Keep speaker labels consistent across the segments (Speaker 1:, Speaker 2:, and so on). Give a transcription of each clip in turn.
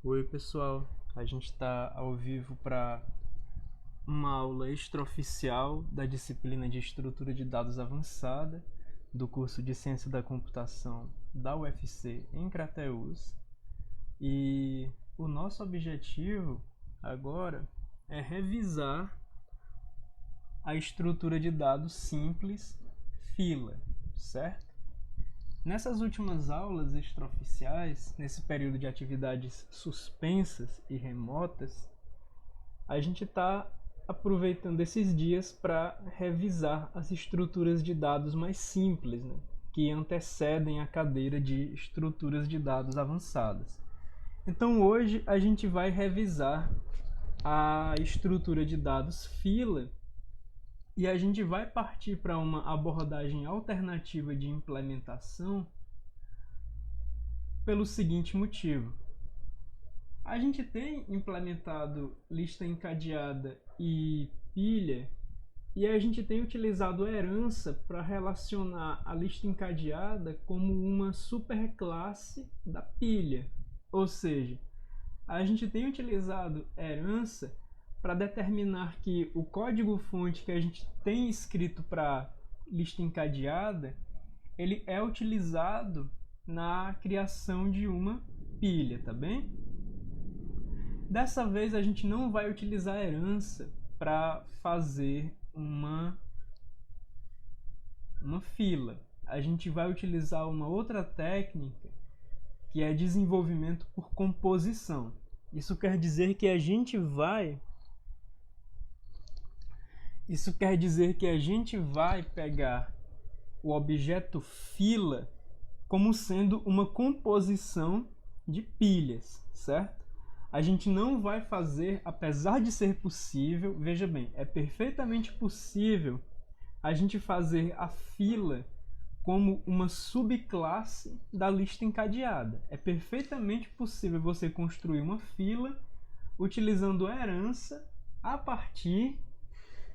Speaker 1: Oi pessoal, a gente está ao vivo para uma aula extraoficial da disciplina de Estrutura de Dados Avançada do curso de Ciência da Computação da UFC em Crateús. E o nosso objetivo agora é revisar a estrutura de dados simples fila, certo? Nessas últimas aulas extraoficiais, nesse período de atividades suspensas e remotas, a gente está aproveitando esses dias para revisar as estruturas de dados mais simples, né, que antecedem a cadeira de estruturas de dados avançadas. Então hoje a gente vai revisar a estrutura de dados fila e a gente vai partir para uma abordagem alternativa de implementação pelo seguinte motivo. A gente tem implementado lista encadeada e pilha, e a gente tem utilizado a herança para relacionar a lista encadeada como uma superclasse da pilha. Ou seja, a gente tem utilizado a herança para determinar que o código-fonte que a gente tem escrito para lista encadeada, ele é utilizado na criação de uma pilha, tá bem? Dessa vez a gente não vai utilizar a herança para fazer uma fila. A gente vai utilizar uma outra técnica que é desenvolvimento por composição. Isso quer dizer que a gente vai pegar o objeto fila como sendo uma composição de pilhas, certo? A gente não vai fazer, apesar de ser possível, veja bem, é perfeitamente possível a gente fazer a fila como uma subclasse da lista encadeada. É perfeitamente possível você construir uma fila utilizando a herança a partir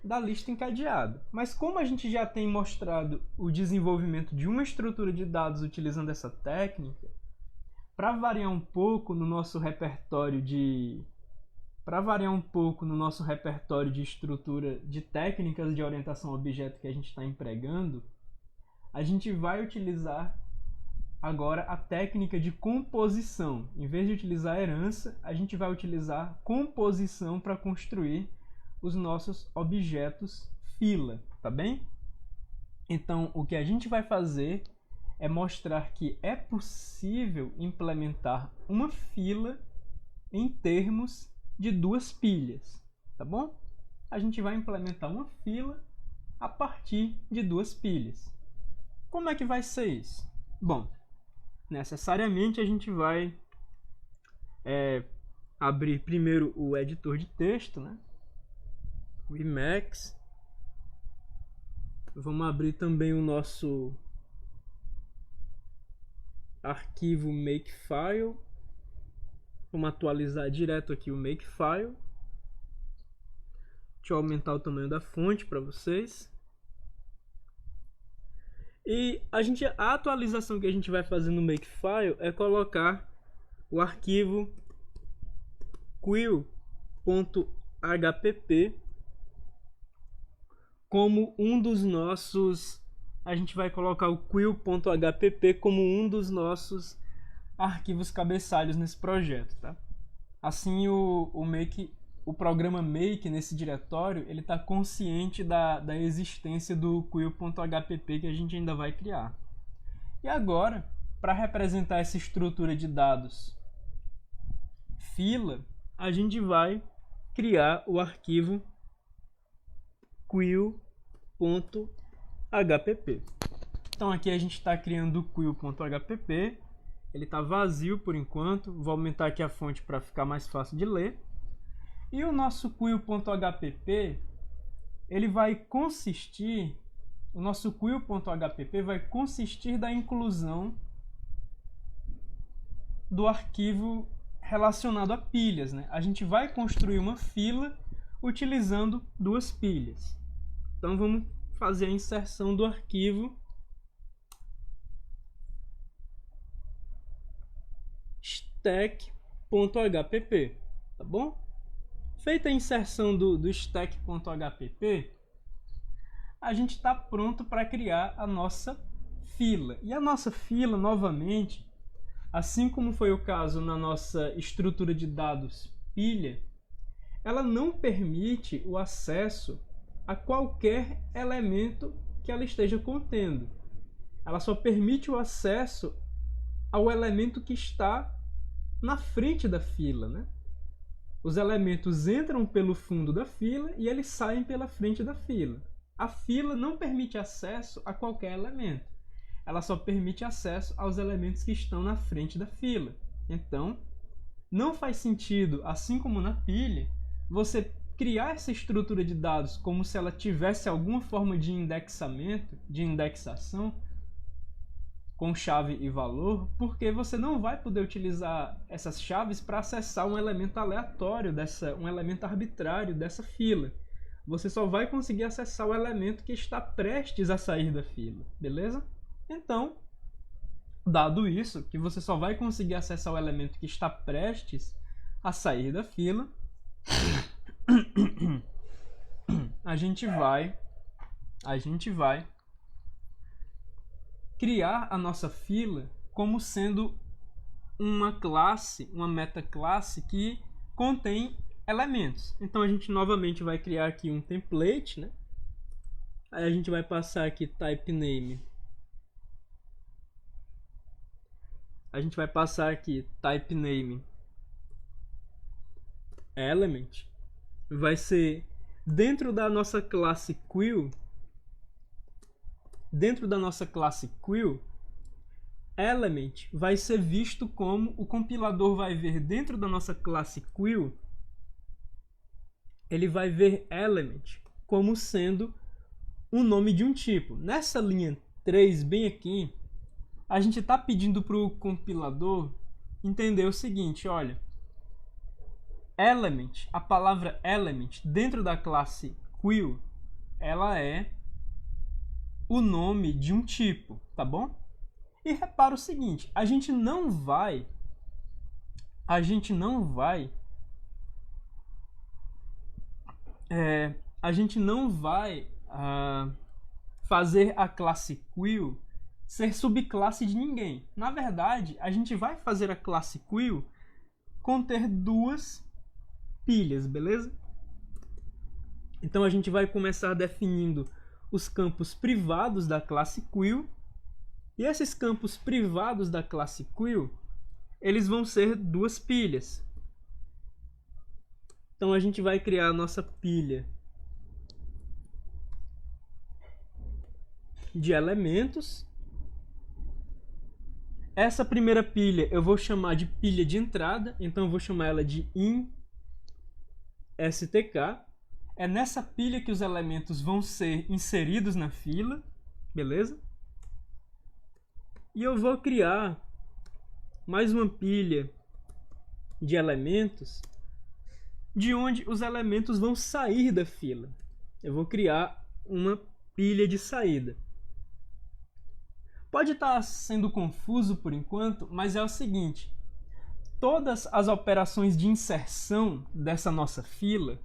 Speaker 1: da lista encadeada. Mas como a gente já tem mostrado o desenvolvimento de uma estrutura de dados utilizando essa técnica, para variar um pouco no nosso repertório de estrutura de técnicas de orientação a objeto que a gente está empregando, a gente vai utilizar agora a técnica de composição. Em vez de utilizar a herança, a gente vai utilizar composição para construir os nossos objetos fila, tá bem? Então, o que a gente vai fazer é mostrar que é possível implementar uma fila em termos de duas pilhas, tá bom? A gente vai implementar uma fila a partir de duas pilhas. Como é que vai ser isso? Bom, necessariamente a gente vai abrir primeiro o editor de texto, né? O Emacs. Vamos abrir também o nosso arquivo Makefile. Vamos atualizar direto aqui o Makefile. Deixa eu aumentar o tamanho da fonte para vocês. E a atualização que a gente vai fazer no Makefile é colocar o arquivo queue.hpp como um dos nossos. A gente vai colocar o queue.hpp como um dos nossos arquivos cabeçalhos nesse projeto, tá? Assim o programa Make nesse diretório, ele está consciente da existência do queue.hpp que a gente ainda vai criar. E agora, para representar essa estrutura de dados fila, a gente vai criar o arquivo queue.hpp. Então aqui a gente está criando o queue.hpp. Ele está vazio por enquanto. Vou aumentar aqui a fonte para ficar mais fácil de ler. E o nosso queue.hpp, ele vai consistir, o nosso queue.hpp vai consistir da inclusão do arquivo relacionado a pilhas, né? A gente vai construir uma fila utilizando duas pilhas. Então vamos fazer a inserção do arquivo stack stack.hpp, tá bom? Feita a inserção do stack.hpp, a gente está pronto para criar a nossa fila. E a nossa fila, novamente, assim como foi o caso na nossa estrutura de dados pilha, ela não permite o acesso a qualquer elemento que ela esteja contendo. Ela só permite o acesso ao elemento que está na frente da fila, né? Os elementos entram pelo fundo da fila e eles saem pela frente da fila. A fila não permite acesso a qualquer elemento. Ela só permite acesso aos elementos que estão na frente da fila. Então, não faz sentido, assim como na pilha, você criar essa estrutura de dados como se ela tivesse alguma forma de indexamento, de indexação, com chave e valor, porque você não vai poder utilizar essas chaves para acessar um elemento aleatório, um elemento arbitrário dessa fila. Você só vai conseguir acessar o elemento que está prestes a sair da fila, beleza? Então, dado isso, que você só vai conseguir acessar o elemento que está prestes a sair da fila, a gente vai criar a nossa fila como sendo uma classe, uma metaclasse que contém elementos. Então a gente novamente vai criar aqui um template, né? Aí a gente vai passar aqui type name. A gente vai passar aqui type name element. Vai ser dentro da nossa classe queue. Dentro da nossa classe queue, element vai ser visto como o compilador vai ver dentro da nossa classe queue, ele vai ver element como sendo o nome de um tipo. Nessa linha 3, bem aqui, a gente está pedindo para o compilador entender o seguinte, olha, element, a palavra element dentro da classe queue, ela é o nome de um tipo, tá bom? E repara o seguinte, a gente não vai fazer a classe queue ser subclasse de ninguém. Na verdade, a gente vai fazer a classe queue conter duas pilhas, beleza? Então a gente vai começar definindo os campos privados da classe queue, e esses campos privados da classe queue, eles vão ser duas pilhas. Então a gente vai criar a nossa pilha de elementos. Essa primeira pilha eu vou chamar de pilha de entrada, então eu vou chamar ela de in_stk. É nessa pilha que os elementos vão ser inseridos na fila, beleza? E eu vou criar mais uma pilha de elementos de onde os elementos vão sair da fila. Eu vou criar uma pilha de saída. Pode estar sendo confuso por enquanto, mas é o seguinte, todas as operações de inserção dessa nossa fila,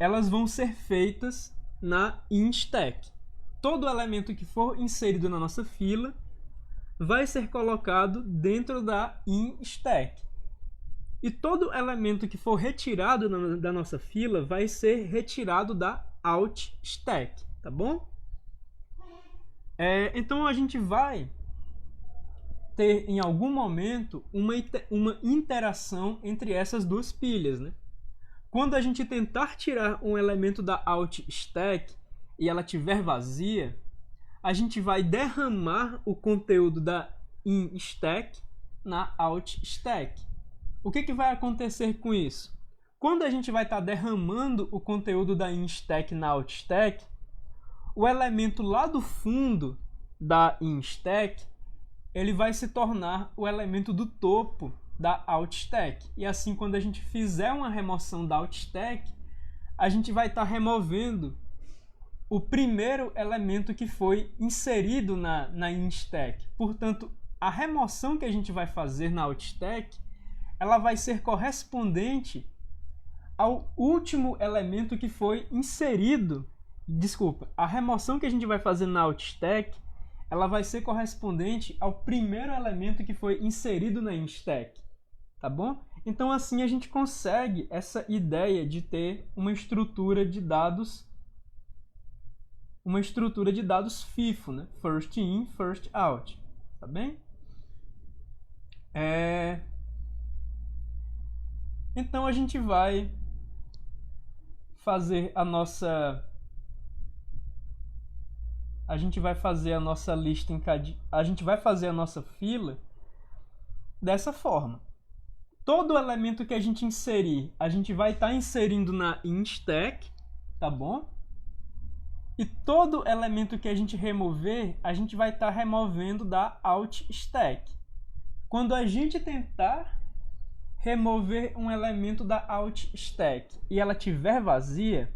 Speaker 1: elas vão ser feitas na in_stack. Todo elemento que for inserido na nossa fila vai ser colocado dentro da in_stack. E todo elemento que for retirado da nossa fila vai ser retirado da out_stack, tá bom? Então a gente vai ter em algum momento uma interação entre essas duas pilhas, né? Quando a gente tentar tirar um elemento da out_stack e ela estiver vazia, a gente vai derramar o conteúdo da in_stack na out_stack. O que vai acontecer com isso? Quando a gente vai estar derramando o conteúdo da in_stack na out_stack, o elemento lá do fundo da in_stack, ele vai se tornar o elemento do topo da out_stack. E assim, quando a gente fizer uma remoção da out_stack, a gente vai estar removendo o primeiro elemento que foi inserido na in_stack. Portanto, a remoção que a gente vai fazer na out_stack ela vai ser correspondente ao último elemento que foi inserido. Desculpa, a remoção que a gente vai fazer na outStack, ela vai ser correspondente ao primeiro elemento que foi inserido na inStack, tá bom? Então assim a gente consegue essa ideia de ter uma estrutura de dados FIFO, né? First in, first out, tá bem? Então a gente vai fazer a nossa lista a gente vai fazer a nossa fila dessa forma. Todo elemento que a gente inserir, a gente vai estar inserindo na inStack, tá bom? E todo elemento que a gente remover, a gente vai estar removendo da outStack. Quando a gente tentar remover um elemento da outStack e ela estiver vazia,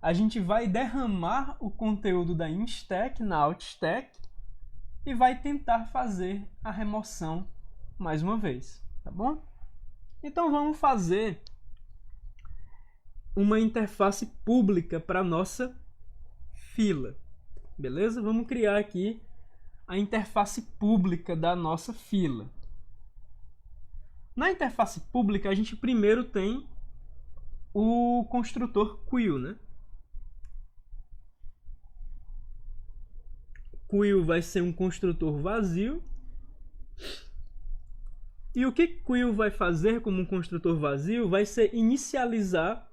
Speaker 1: a gente vai derramar o conteúdo da inStack na outStack e vai tentar fazer a remoção mais uma vez, tá bom? Então vamos fazer uma interface pública para a nossa fila, beleza? Vamos criar aqui a interface pública da nossa fila. Na interface pública, a gente primeiro tem o construtor queue, né? Queue vai ser um construtor vazio. E o que queue vai fazer como um construtor vazio vai ser inicializar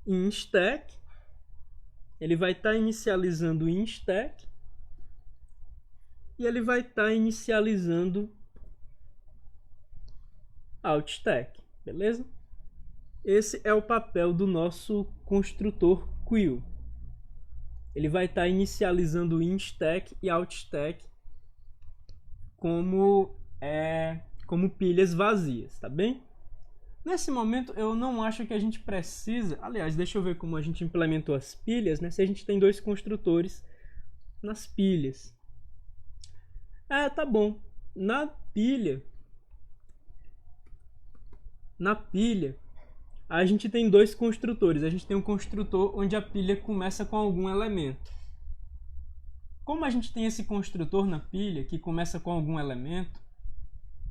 Speaker 1: inStack. Ele vai estar inicializando inStack. E ele vai estar inicializando outStack, beleza? Esse é o papel do nosso construtor queue. Ele vai estar inicializando inStack e outStack como pilhas vazias, tá bem? Nesse momento eu não acho que a gente precisa, aliás, deixa eu ver como a gente implementou as pilhas, né? Se a gente tem dois construtores nas pilhas. Tá bom. Na pilha, a gente tem dois construtores. A gente tem um construtor onde a pilha começa com algum elemento. Como a gente tem esse construtor na pilha que começa com algum elemento,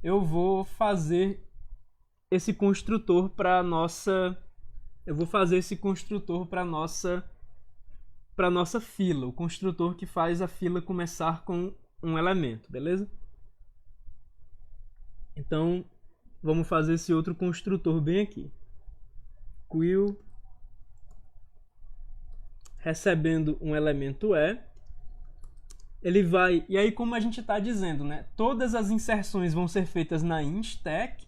Speaker 1: eu vou fazer esse construtor para nossa fila, o construtor que faz a fila começar com um elemento, beleza? Então, vamos fazer esse outro construtor bem aqui. Queue recebendo um elemento ele vai... E aí, como a gente está dizendo, né? Todas as inserções vão ser feitas na inStack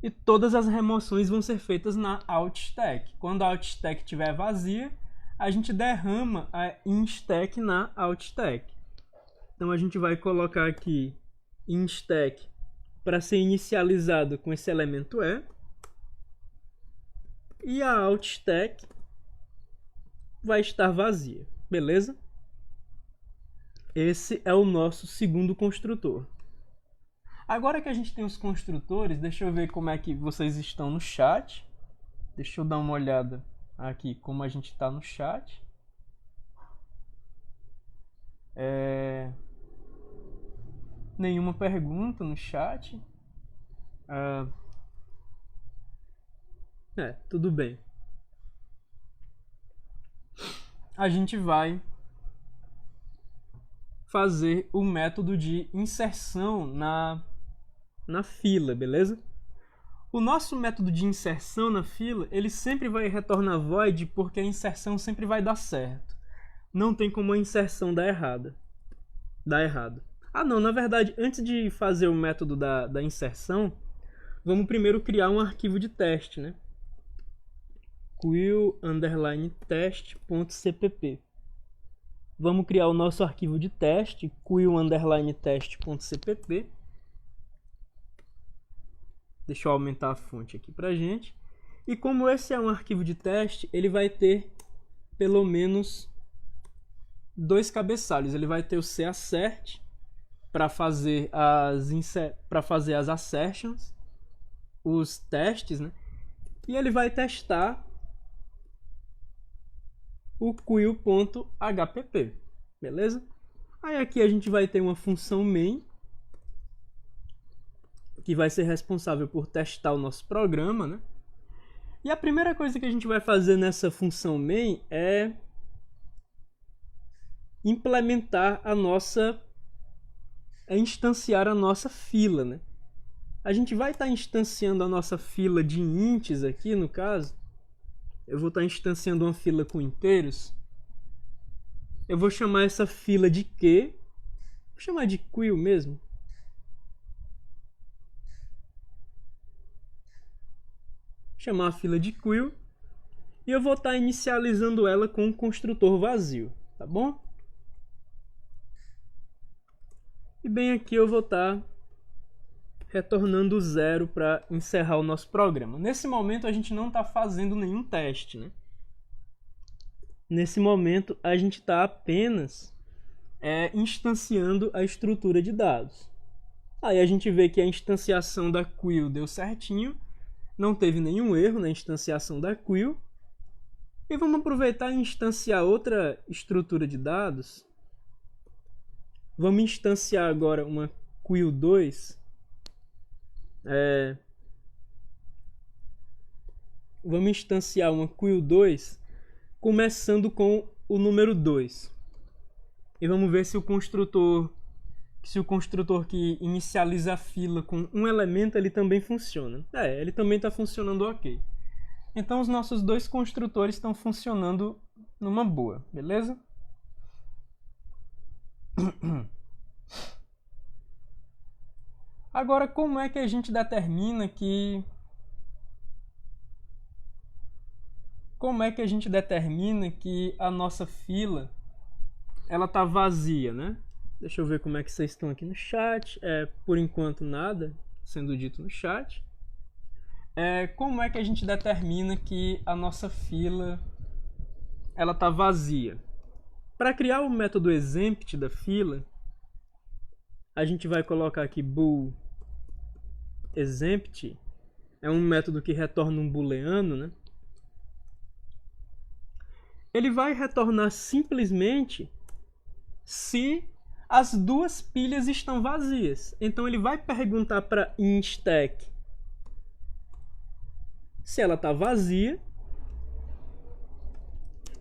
Speaker 1: e todas as remoções vão ser feitas na outStack. Quando a outStack estiver vazia, a gente derrama a inStack na outStack. Então a gente vai colocar aqui inStack para ser inicializado com esse elemento e a outStack vai estar vazia, beleza? Esse é o nosso segundo construtor. Agora que a gente tem os construtores, deixa eu ver como é que vocês estão no chat. Deixa eu dar uma olhada aqui como a gente está no chat. Nenhuma pergunta no chat. Tudo bem. A gente vai fazer o método de inserção na fila, beleza? O nosso método de inserção na fila, ele sempre vai retornar void porque a inserção sempre vai dar certo. Não tem como a inserção dar errado. Não, na verdade, antes de fazer o método da inserção, vamos primeiro criar um arquivo de teste, né? queue_test.cpp. Vamos criar o nosso arquivo de teste, queue_test.cpp. Deixa eu aumentar a fonte aqui pra gente. E como esse é um arquivo de teste, ele vai ter pelo menos dois cabeçalhos. Ele vai ter o cassert para fazer as assertions, os testes, né? E ele vai testar o quill.hpp, beleza? Aí aqui a gente vai ter uma função main, que vai ser responsável por testar o nosso programa, né? E a primeira coisa que a gente vai fazer nessa função main é implementar instanciar a nossa fila, né? A gente vai estar instanciando a nossa fila de ints aqui, no caso. Eu vou estar instanciando uma fila com inteiros. Eu vou chamar essa fila de Q. Vou chamar de quill mesmo. Chamar a fila de quill. E eu vou estar inicializando ela com um construtor vazio, tá bom? E bem aqui eu vou estar retornando 0 para encerrar o nosso programa. Nesse momento a gente não está fazendo nenhum teste, né? Nesse momento a gente está apenas instanciando a estrutura de dados. Aí a gente vê que a instanciação da quill deu certinho, não teve nenhum erro na instanciação da quill. E vamos aproveitar e instanciar outra estrutura de dados. Vamos instanciar agora uma quill2. Vamos instanciar uma quill2 começando com o número 2. E vamos ver se o construtor que inicializa a fila com um elemento ele também funciona. Ele também está funcionando ok. Então os nossos dois construtores estão funcionando numa boa, beleza? Agora, como é que a gente determina que a nossa fila ela tá vazia, né? Deixa eu ver como é que vocês estão aqui no chat. Por enquanto nada sendo dito no chat. Como é que a gente determina que a nossa fila ela tá vazia? Para criar o método exempt da fila, a gente vai colocar aqui bool exempt. É um método que retorna um booleano, né? Ele vai retornar simplesmente se as duas pilhas estão vazias. Então ele vai perguntar para inStack se ela está vazia.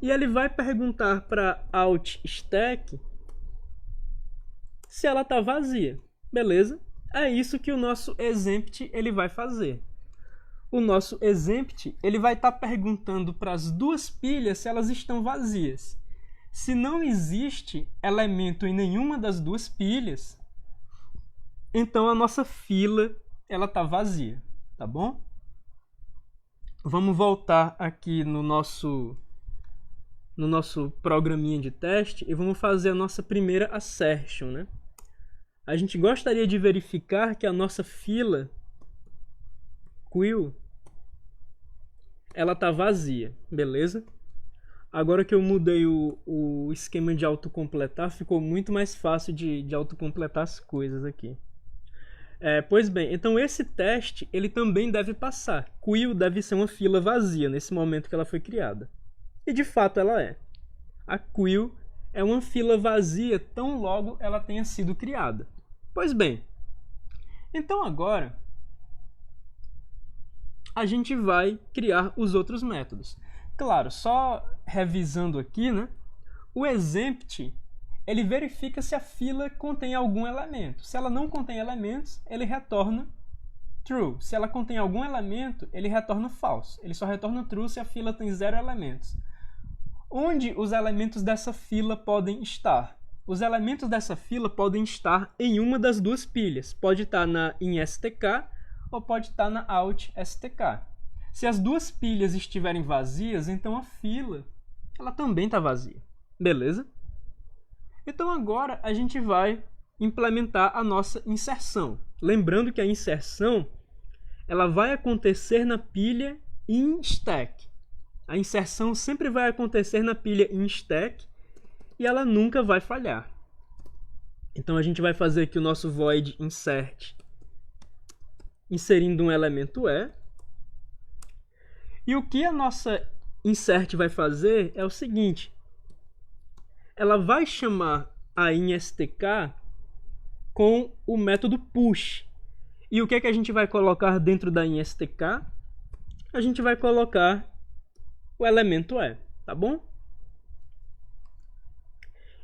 Speaker 1: E ele vai perguntar para outStack se ela está vazia. Beleza? É isso que o nosso exempt ele vai fazer. O nosso exempt ele vai estar perguntando para as duas pilhas se elas estão vazias. Se não existe elemento em nenhuma das duas pilhas, então a nossa fila ela está vazia, tá bom? Vamos voltar aqui no nosso programinha de teste e vamos fazer a nossa primeira assertion, né? A gente gostaria de verificar que a nossa fila quill ela está vazia, beleza? Agora que eu mudei o esquema de autocompletar, ficou muito mais fácil de autocompletar as coisas aqui. Pois bem, então esse teste ele também deve passar. Quill deve ser uma fila vazia nesse momento que ela foi criada. E de fato ela é. A quill é uma fila vazia tão logo ela tenha sido criada. Pois bem, então agora a gente vai criar os outros métodos. Claro, só revisando aqui, né? O exempt ele verifica se a fila contém algum elemento. Se ela não contém elementos, ele retorna true. Se ela contém algum elemento, ele retorna false. Ele só retorna true se a fila tem 0 elementos. Onde os elementos dessa fila podem estar? Os elementos dessa fila podem estar em uma das duas pilhas. Pode estar na inStk ou pode estar na outStk. Se as duas pilhas estiverem vazias, então a fila ela também está vazia. Beleza? Então agora a gente vai implementar a nossa inserção. Lembrando que a inserção ela vai acontecer na pilha inStack. A inserção sempre vai acontecer na pilha inStack e ela nunca vai falhar. Então a gente vai fazer aqui o nosso void insert, inserindo um elemento E. E o que a nossa insert vai fazer é o seguinte: ela vai chamar a instk com o método push. E o que é que a gente vai colocar dentro da instk? A gente vai colocar o elemento E, tá bom?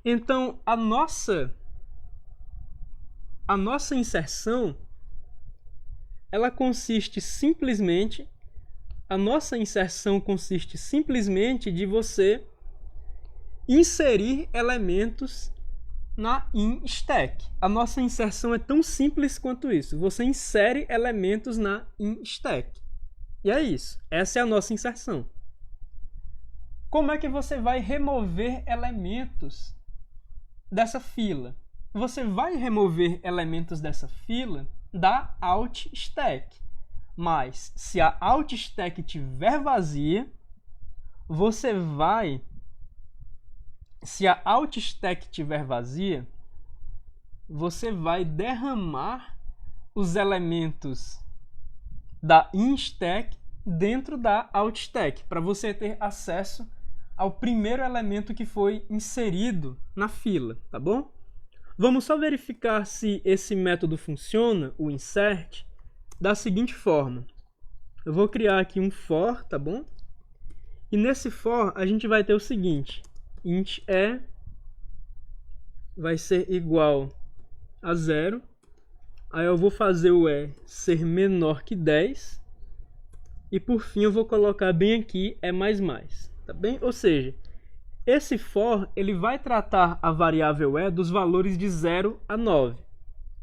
Speaker 1: Então a nossa inserção, ela consiste simplesmente, a nossa inserção consiste simplesmente de você inserir elementos na instack. A nossa inserção é tão simples quanto isso. Você insere elementos na instack. E é isso. Essa é a nossa inserção. Como é que você vai remover elementos dessa fila? Você vai remover elementos dessa fila da alt stack. Mas se a alt stack estiver vazia, você vai... Se a alt stack estiver vazia, você vai derramar os elementos da instack dentro da alt stack, para você ter acesso ao primeiro elemento que foi inserido na fila, tá bom? Vamos só verificar se esse método funciona, o insert, da seguinte forma. Eu vou criar aqui um for, tá bom? E nesse for a gente vai ter o seguinte: int e vai ser igual a 0. Aí eu vou fazer o e ser menor que 10. E por fim eu vou colocar bem aqui é mais, tá bem? Ou seja, esse for ele vai tratar a variável e dos valores de 0 a 9.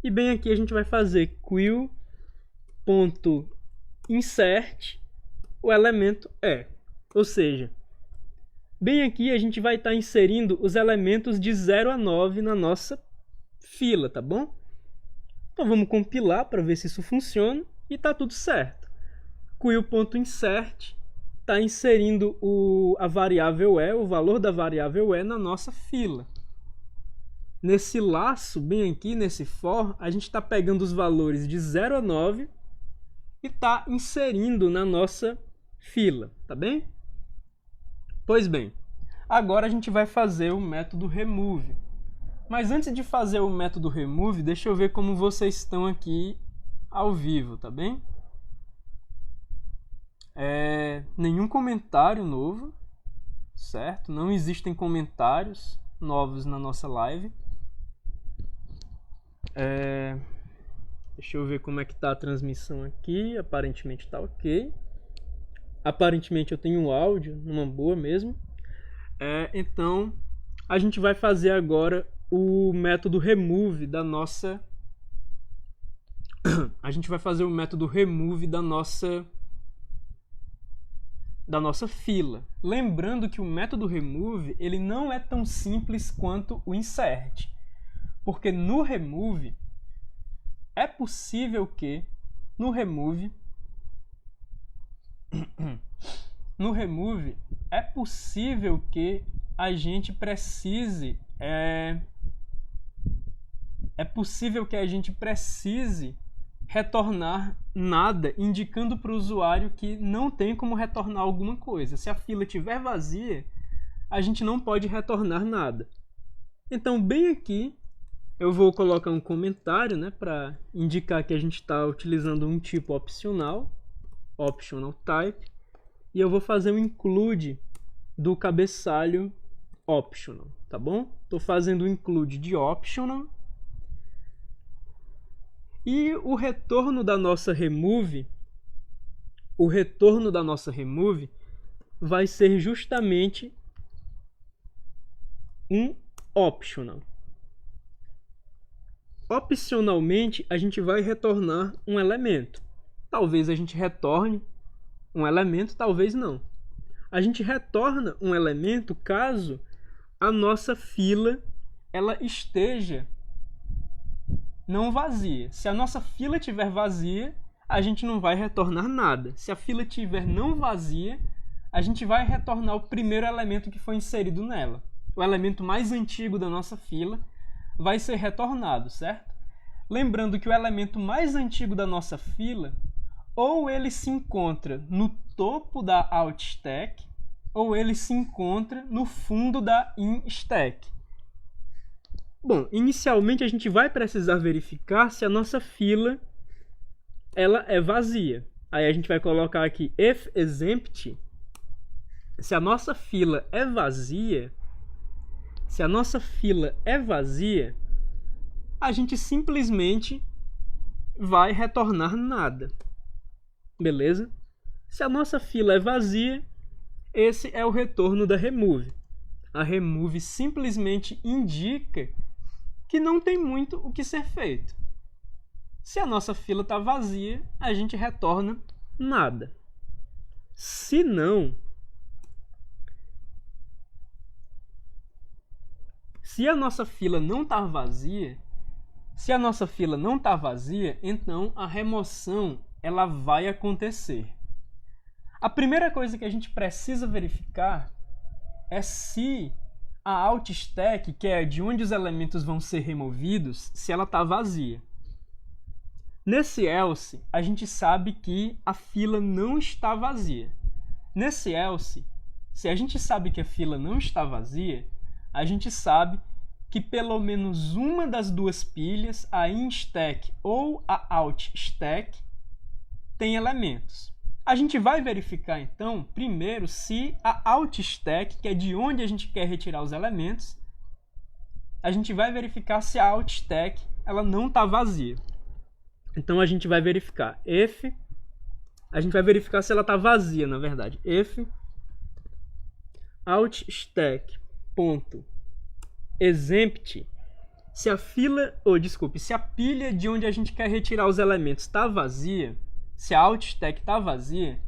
Speaker 1: E bem aqui a gente vai fazer queue.insert o elemento e. Ou seja, bem aqui a gente vai estar inserindo os elementos de 0 a 9 na nossa fila, tá bom? Então vamos compilar para ver se isso funciona e está tudo certo. Queue.insert está inserindo a variável e, o valor da variável e na nossa fila. Nesse laço, bem aqui, nesse for, a gente está pegando os valores de 0 a 9 e está inserindo na nossa fila, tá bem? Pois bem, agora a gente vai fazer o método remove. Mas antes de fazer o método remove, deixa eu ver como vocês estão aqui ao vivo, tá bem? Nenhum comentário novo, certo? Não existem comentários novos na nossa live. Deixa eu ver como é que está a transmissão aqui. Aparentemente está ok. Aparentemente eu tenho um áudio numa boa mesmo. Então a gente vai fazer agora o método remove da nossa... A gente vai fazer o método remove da nossa fila. Lembrando que o método remove ele não é tão simples quanto o insert. Porque no remove é possível que no remove é possível que a gente precise retornar nada, indicando para o usuário que não tem como retornar alguma coisa. Se a fila estiver vazia, a gente não pode retornar nada. Então, bem aqui, eu vou colocar um comentário, né, para indicar que a gente está utilizando um tipo opcional, optional type, e eu vou fazer um include do cabeçalho optional, tá bom? Estou fazendo o include de optional. E o retorno da nossa remove, vai ser justamente um optional. Opcionalmente, a gente vai retornar um elemento. Talvez a gente retorne um elemento, talvez não. A gente retorna um elemento caso a nossa fila ela esteja não vazia. Se a nossa fila estiver vazia, a gente não vai retornar nada. Se a fila estiver não vazia, a gente vai retornar o primeiro elemento que foi inserido nela. O elemento mais antigo da nossa fila vai ser retornado, certo? Lembrando que o elemento mais antigo da nossa fila, ou ele se encontra no topo da alt stack, ou ele se encontra no fundo da in stack. Bom, inicialmente a gente vai precisar verificar se a nossa fila ela é vazia. Aí a gente vai colocar aqui if exempt. Se a nossa fila é vazia, a gente simplesmente vai retornar nada. Beleza? Se a nossa fila é vazia, esse é o retorno da remove. A remove simplesmente indica que não tem muito o que ser feito. Se a nossa fila está vazia, a gente retorna nada. Se a nossa fila não está vazia, então a remoção ela vai acontecer. A primeira coisa que a gente precisa verificar é se a alt stack, que é de onde os elementos vão ser removidos, se ela está vazia. Nesse else, a gente sabe que a fila não está vazia. Nesse else, se a gente sabe que a fila não está vazia, a gente sabe que pelo menos uma das duas pilhas, a in stack ou a alt stack, tem elementos. A gente vai verificar, então, primeiro, se a alt stack, que é de onde a gente quer retirar os elementos, a gente vai verificar se a alt stack ela não está vazia. Então, a gente vai verificar a gente vai verificar se ela está vazia, na verdade. If alt stack ponto exempt, se a pilha de onde a gente quer retirar os elementos está vazia, se a alt stack está vazia,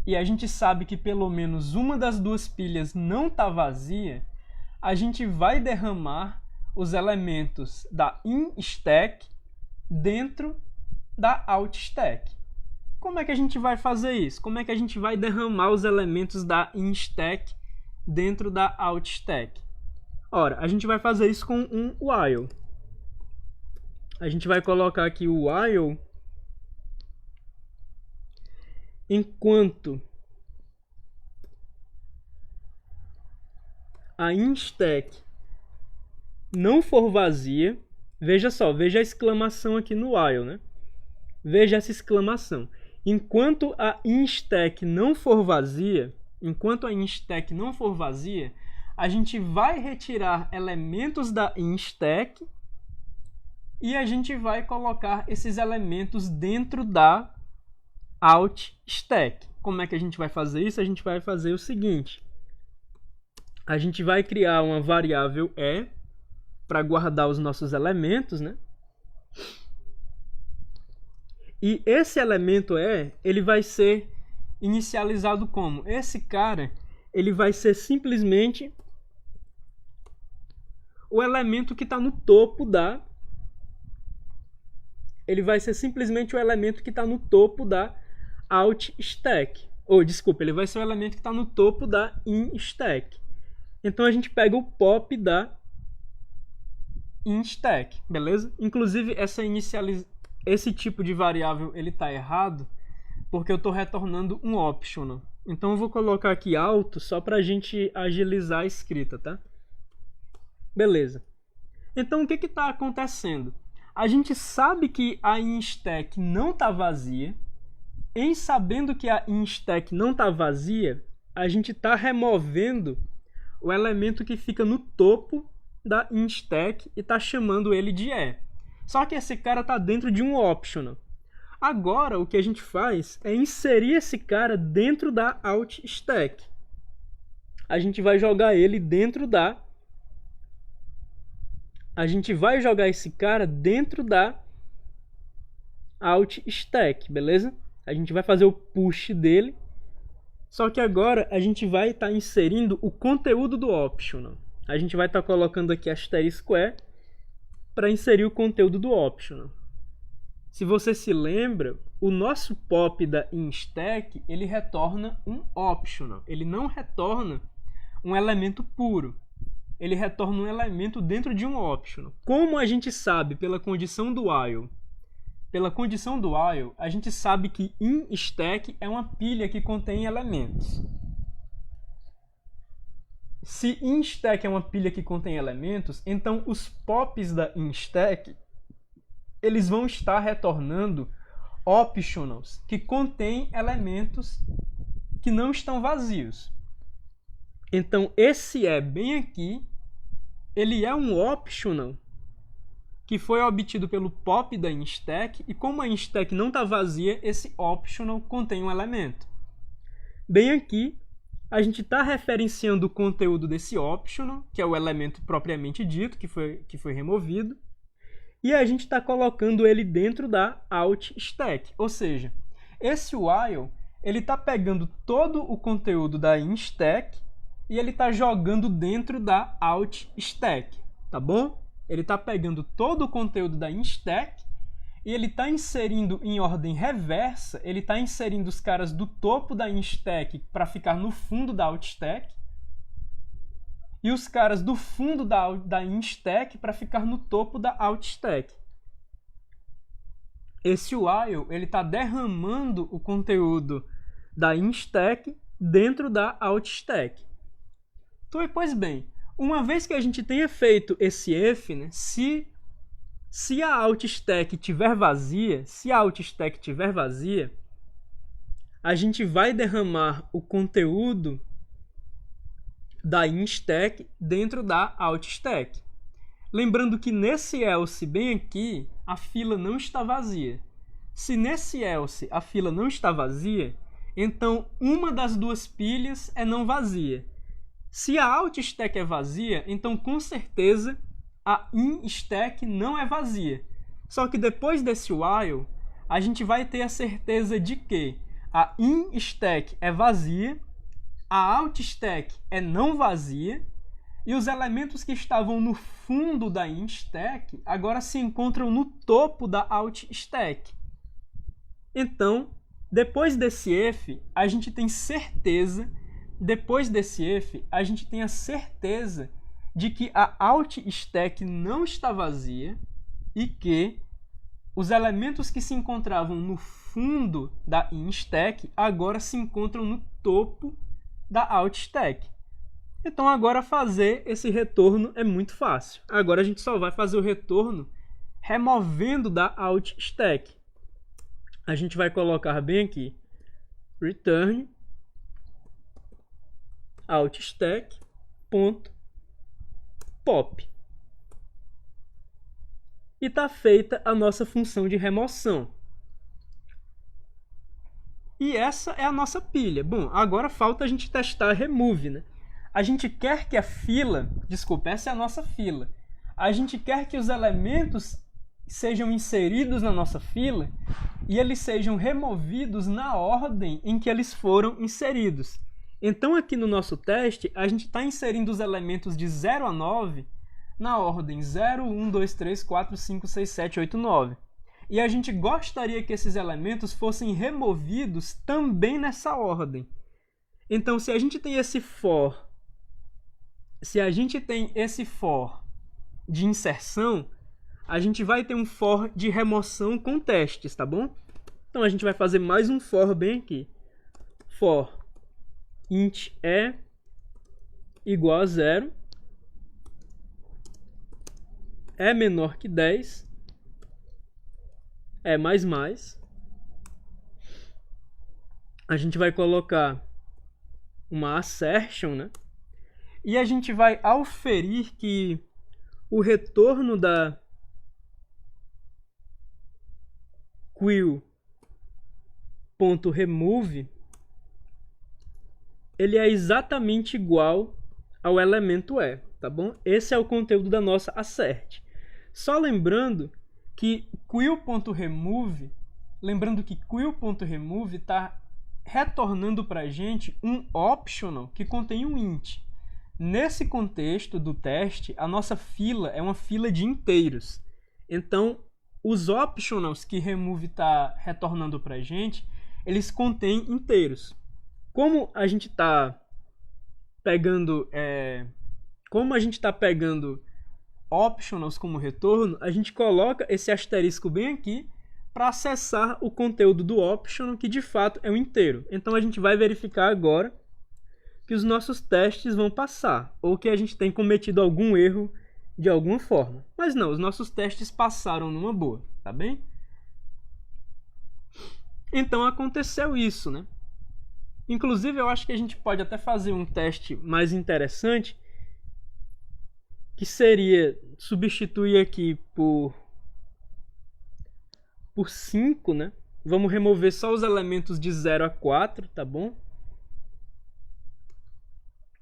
Speaker 1: e a gente sabe que pelo menos uma das duas pilhas não está vazia, a gente vai derramar os elementos da in stack dentro da alt stack. Como é que a gente vai fazer isso? Como é que a gente vai derramar os elementos da in stack dentro da alt stack? Ora, a gente vai fazer isso com um while. A gente vai colocar aqui o while enquanto a in stack não for vazia. Veja só, veja a exclamação aqui no while, né? Veja essa exclamação. Enquanto a in stack não for vazia, a gente vai retirar elementos da in stack e a gente vai colocar esses elementos dentro da alt stack. Como é que a gente vai fazer isso? A gente vai fazer o seguinte. A gente vai criar uma variável e para guardar os nossos elementos, né? E esse elemento e, ele vai ser inicializado como? Esse cara, ele vai ser simplesmente o elemento que está no topo da... Ele vai ser simplesmente o elemento que está no topo da alt stack. Ele vai ser o elemento que está no topo da in stack. Então, a gente pega o pop da in stack, beleza? Inclusive, esse tipo de variável ele está errado porque eu estou retornando um optional. Então, eu vou colocar aqui alto só para a gente agilizar a escrita, tá? Beleza. Então, o que está acontecendo? A gente sabe que a in stack não está vazia. Em sabendo que a in stack não está vazia, a gente está removendo o elemento que fica no topo da in stack e está chamando ele de e. Só que esse cara está dentro de um optional. Agora, o que a gente faz é inserir esse cara dentro da alt stack. A gente vai jogar ele dentro da... A gente vai jogar esse cara dentro da alt stack, beleza? A gente vai fazer o push dele. Só que agora a gente vai estar inserindo o conteúdo do optional. A gente vai estar colocando aqui asterisco e para inserir o conteúdo do optional. Se você se lembra, o nosso pop da in stack, ele retorna um optional. Ele não retorna um elemento puro. ele retorna um elemento dentro de um optional. Como a gente sabe pela condição do while? Pela condição do while, a gente sabe que inStack é uma pilha que contém elementos. Se inStack é uma pilha que contém elementos, então os pops da inStack eles vão estar retornando optionals que contêm elementos que não estão vazios. Então, esse bem aqui, ele é um optional que foi obtido pelo pop da inStack, e como a inStack não está vazia, esse optional contém um elemento. Bem aqui, a gente está referenciando o conteúdo desse optional, que é o elemento propriamente dito, que foi removido, e a gente está colocando ele dentro da outStack. Ou seja, esse while ele está pegando todo o conteúdo da inStack e ele está jogando dentro da outStack, tá bom? Ele está pegando todo o conteúdo da inStack e ele está inserindo em ordem reversa, ele está inserindo os caras do topo da inStack para ficar no fundo da outStack e os caras do fundo da inStack para ficar no topo da outStack. Esse while ele está derramando o conteúdo da inStack dentro da outStack. Então, pois bem, uma vez que a gente tenha feito esse if, né, se a outStack estiver vazia, a gente vai derramar o conteúdo da inStack dentro da outStack. Lembrando que nesse else bem aqui, a fila não está vazia. Se nesse else a fila não está vazia, então uma das duas pilhas é não vazia. Se a outStack é vazia, então com certeza a inStack não é vazia. Só que depois desse while, a gente vai ter a certeza de que a inStack é vazia, a outStack é não vazia, e os elementos que estavam no fundo da inStack agora se encontram no topo da outStack. Então, depois desse if, a gente tem certeza, a certeza de que a outStack não está vazia e que os elementos que se encontravam no fundo da inStack agora se encontram no topo da outStack. Então agora fazer esse retorno é muito fácil. Agora a gente só vai fazer o retorno removendo da outStack. A gente vai colocar bem aqui return outStack.pop. E está feita a nossa função de remoção. E essa é a nossa pilha. Bom, agora falta a gente testar remove, né? A gente quer que a fila, essa é a nossa fila. A gente quer que os elementos sejam inseridos na nossa fila e eles sejam removidos na ordem em que eles foram inseridos. Então aqui no nosso teste, a gente está inserindo os elementos de 0 a 9 na ordem 0, 1, 2, 3, 4, 5, 6, 7, 8, 9. E a gente gostaria que esses elementos fossem removidos também nessa ordem. Então, se a gente tem esse for de inserção, a gente vai ter um for de remoção com testes, tá bom? Então, a gente vai fazer mais um for bem aqui. For int e igual a 0, é menor que 10, é mais. A gente vai colocar uma assertion, né? E a gente vai auferir que o retorno da queue.remove ele é exatamente igual ao elemento e, tá bom? Esse é o conteúdo da nossa assert. Só lembrando que queue.remove está retornando para a gente um optional que contém um int. Nesse contexto do teste, a nossa fila é uma fila de inteiros. Então, os optionals que remove está retornando para a gente, eles contêm inteiros. Como a gente está pegando como a gente está pegando optionals como retorno, a gente coloca esse asterisco bem aqui para acessar o conteúdo do optional, que de fato é um inteiro. Então a gente vai verificar agora que os nossos testes vão passar, ou que a gente tem cometido algum erro de alguma forma. Mas não, os nossos testes passaram numa boa, tá bem? Então aconteceu isso, né? Inclusive eu acho que a gente pode até fazer um teste mais interessante, que seria substituir aqui por 5, né? Vamos remover só os elementos de 0 a 4, tá bom?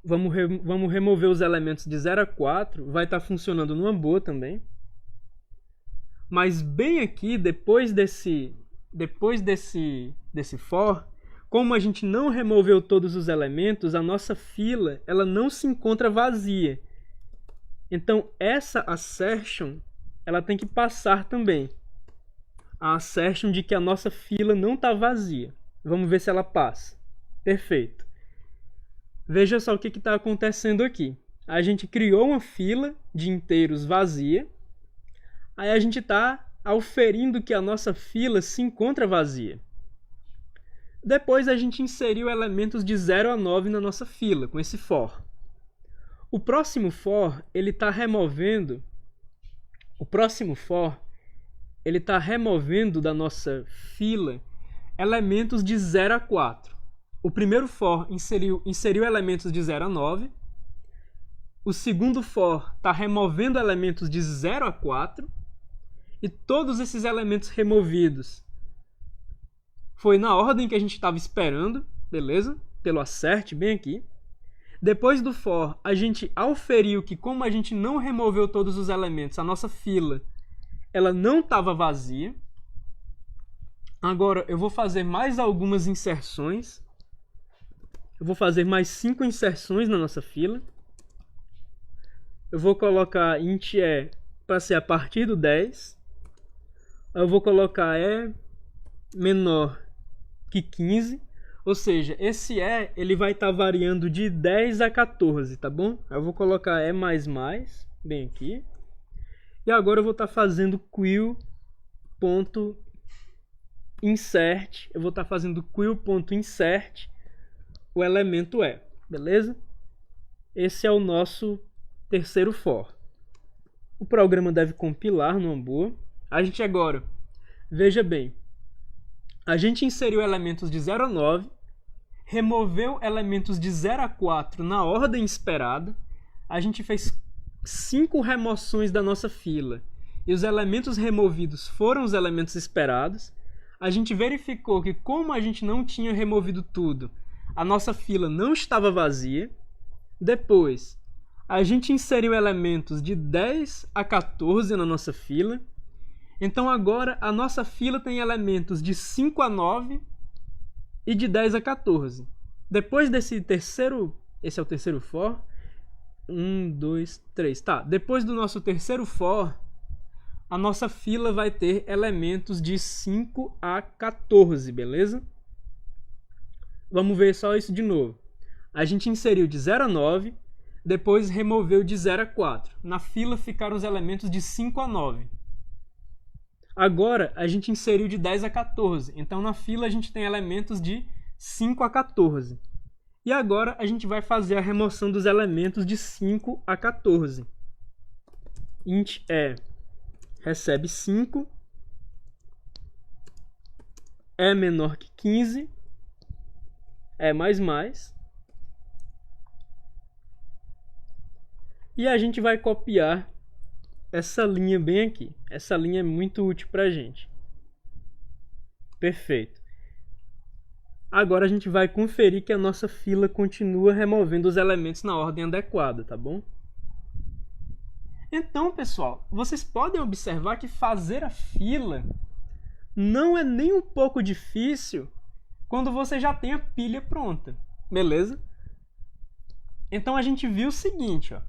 Speaker 1: Vamos remover os elementos de 0 a 4, vai estar funcionando numa boa também. Mas bem aqui, depois desse for, como a gente não removeu todos os elementos, a nossa fila ela não se encontra vazia. Então essa assertion ela tem que passar também. A assertion de que a nossa fila não está vazia. Vamos ver se ela passa. Perfeito. Veja só o que está acontecendo aqui. A gente criou uma fila de inteiros vazia. Aí a gente está auferindo que a nossa fila se encontra vazia. Depois a gente inseriu elementos de 0 a 9 na nossa fila, com esse for. O próximo for, ele está removendo... ele está removendo da nossa fila elementos de 0 a 4. O primeiro for inseriu elementos de 0 a 9. O segundo for está removendo elementos de 0 a 4. E todos esses elementos removidos foi na ordem que a gente estava esperando, beleza? Pelo assert, bem aqui. Depois do for, a gente auferiu que como a gente não removeu todos os elementos, a nossa fila ela não estava vazia. Agora eu vou fazer mais algumas inserções. Eu vou fazer mais 5 inserções na nossa fila. Eu vou colocar int e para ser a partir do 10. Eu vou colocar e menor que 15. Ou seja, esse e ele vai estar variando de 10 a 14, tá bom? Eu vou colocar e++, bem aqui. E agora eu vou estar fazendo queue.insert. Eu vou estar fazendo queue.insert o elemento e, beleza? Esse é o nosso terceiro for. O programa deve compilar numa boa. A gente agora, veja bem, a gente inseriu elementos de 0 a 9, removeu elementos de 0 a 4 na ordem esperada, a gente fez 5 remoções da nossa fila e os elementos removidos foram os elementos esperados. A gente verificou que como a gente não tinha removido tudo, a nossa fila não estava vazia. Depois, a gente inseriu elementos de 10 a 14 na nossa fila. Então agora a nossa fila tem elementos de 5 a 9 e de 10 a 14. Depois desse terceiro, esse é o terceiro for. 1, 2, 3. Tá, depois do nosso terceiro for, a nossa fila vai ter elementos de 5 a 14, beleza? Vamos ver só isso de novo. A gente inseriu de 0 a 9, depois removeu de 0 a 4. Na fila ficaram os elementos de 5 a 9. Agora a gente inseriu de 10 a 14. Então na fila a gente tem elementos de 5 a 14. E agora a gente vai fazer a remoção dos elementos de 5 a 14. Int e recebe 5. É menor que 15. É mais. E a gente vai copiar essa linha bem aqui. Essa linha é muito útil para a gente. Perfeito. Agora a gente vai conferir que a nossa fila continua removendo os elementos na ordem adequada, tá bom? Então, pessoal, vocês podem observar que fazer a fila não é nem um pouco difícil quando você já tem a pilha pronta, beleza? Então a gente viu o seguinte, ó.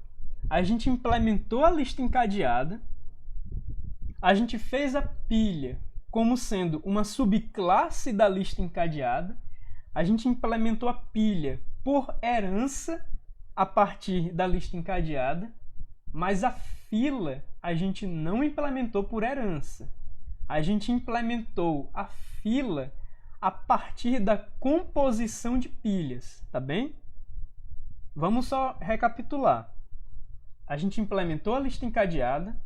Speaker 1: A gente implementou a lista encadeada, a gente fez a pilha como sendo uma subclasse da lista encadeada, a gente implementou a pilha por herança a partir da lista encadeada, mas a fila a gente não implementou por herança. A gente implementou a fila a partir da composição de pilhas, tá bem? Vamos só recapitular. A gente implementou a lista encadeada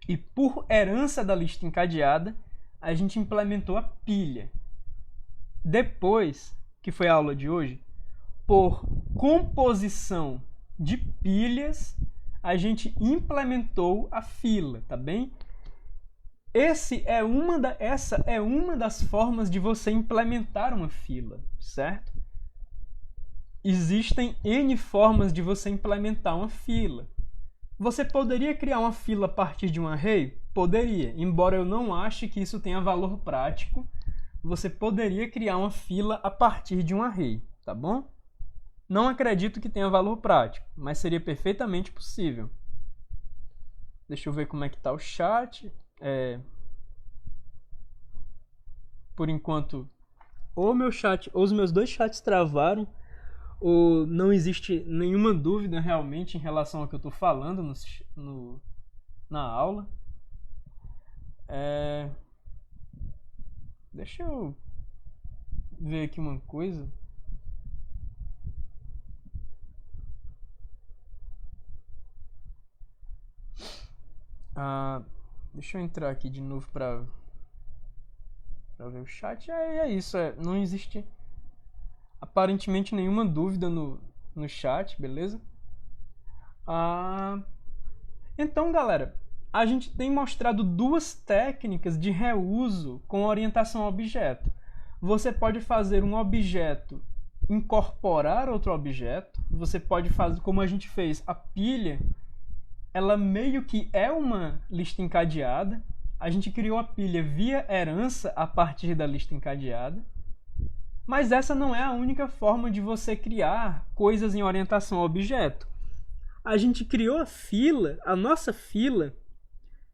Speaker 1: e, por herança da lista encadeada, a gente implementou a pilha. Depois, que foi a aula de hoje, por composição de pilhas, a gente implementou a fila, tá bem? Essa é uma das formas de você implementar uma fila, certo? Existem N formas de você implementar uma fila. Você poderia criar uma fila a partir de um array? Poderia, embora eu não ache que isso tenha valor prático. Você poderia criar uma fila a partir de um array, tá bom? Não acredito que tenha valor prático, mas seria perfeitamente possível. Deixa eu ver como é que está o chat. Por enquanto, ou os meus dois chats travaram, ou não existe nenhuma dúvida realmente em relação ao que eu estou falando na aula. Deixa eu ver aqui uma coisa. Deixa eu entrar aqui de novo para ver o chat. É isso, não existe aparentemente nenhuma dúvida no chat, beleza? Então, galera, a gente tem mostrado duas técnicas de reuso com orientação a objeto. Você pode fazer um objeto incorporar outro objeto. Você pode fazer, como a gente fez, a pilha. Ela meio que é uma lista encadeada. A gente criou a pilha via herança a partir da lista encadeada. Mas essa não é a única forma de você criar coisas em orientação a objeto. A gente criou a fila, a nossa fila,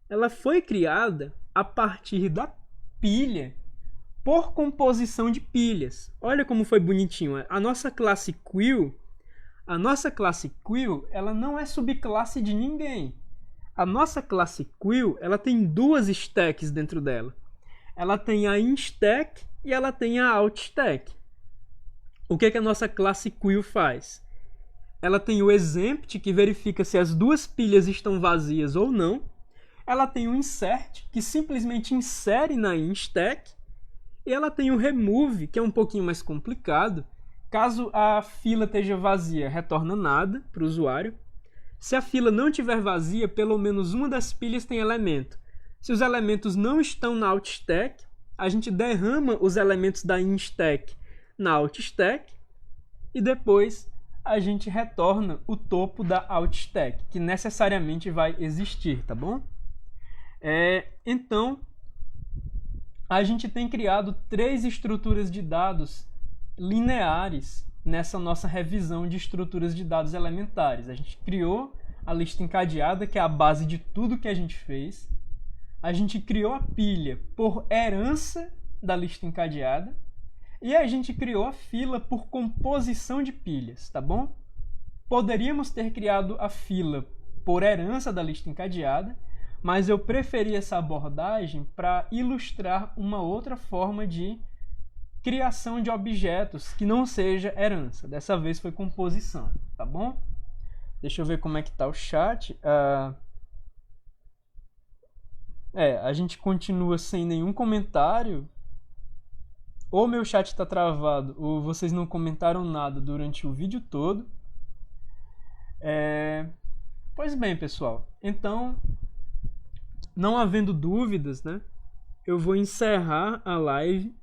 Speaker 1: ela foi criada a partir da pilha por composição de pilhas. Olha como foi bonitinho. A nossa classe Quill, ela não é subclasse de ninguém. A nossa classe Quill, ela tem duas stacks dentro dela. Ela tem a inStack e ela tem a outStack. O que a nossa classe Quill faz? Ela tem o exempt, que verifica se as duas pilhas estão vazias ou não. Ela tem o insert, que simplesmente insere na inStack. E ela tem o remove, que é um pouquinho mais complicado. Caso a fila esteja vazia, retorna nada para o usuário. Se a fila não estiver vazia, pelo menos uma das pilhas tem elemento. Se os elementos não estão na outStack, a gente derrama os elementos da inStack na outStack e depois a gente retorna o topo da outStack, que necessariamente vai existir, tá bom? Então, a gente tem criado 3 estruturas de dados lineares nessa nossa revisão de estruturas de dados elementares. A gente criou a lista encadeada, que é a base de tudo que a gente fez. A gente criou a pilha por herança da lista encadeada. E a gente criou a fila por composição de pilhas, tá bom? Poderíamos ter criado a fila por herança da lista encadeada, mas eu preferi essa abordagem para ilustrar uma outra forma de criação de objetos que não seja herança. Dessa vez foi composição, tá bom? Deixa eu ver como é que tá o chat. A gente continua sem nenhum comentário. Ou meu chat está travado, ou vocês não comentaram nada durante o vídeo todo. Pois bem, pessoal. Então, não havendo dúvidas, né, eu vou encerrar a live.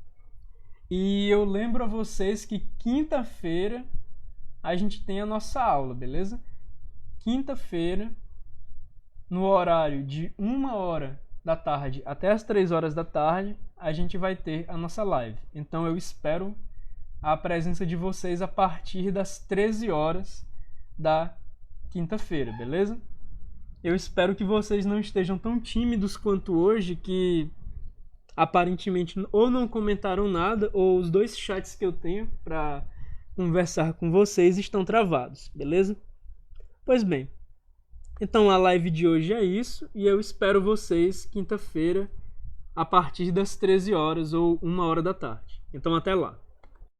Speaker 1: E eu lembro a vocês que quinta-feira a gente tem a nossa aula, beleza? Quinta-feira, no horário de 1h da tarde até as 3h da tarde, a gente vai ter a nossa live. Então eu espero a presença de vocês a partir das 13h da quinta-feira, beleza? Eu espero que vocês não estejam tão tímidos quanto hoje, que aparentemente ou não comentaram nada, ou os 2 chats que eu tenho para conversar com vocês estão travados, beleza? Pois bem, então a live de hoje é isso e eu espero vocês quinta-feira a partir das 13 horas ou 1 hora da tarde. Então até lá.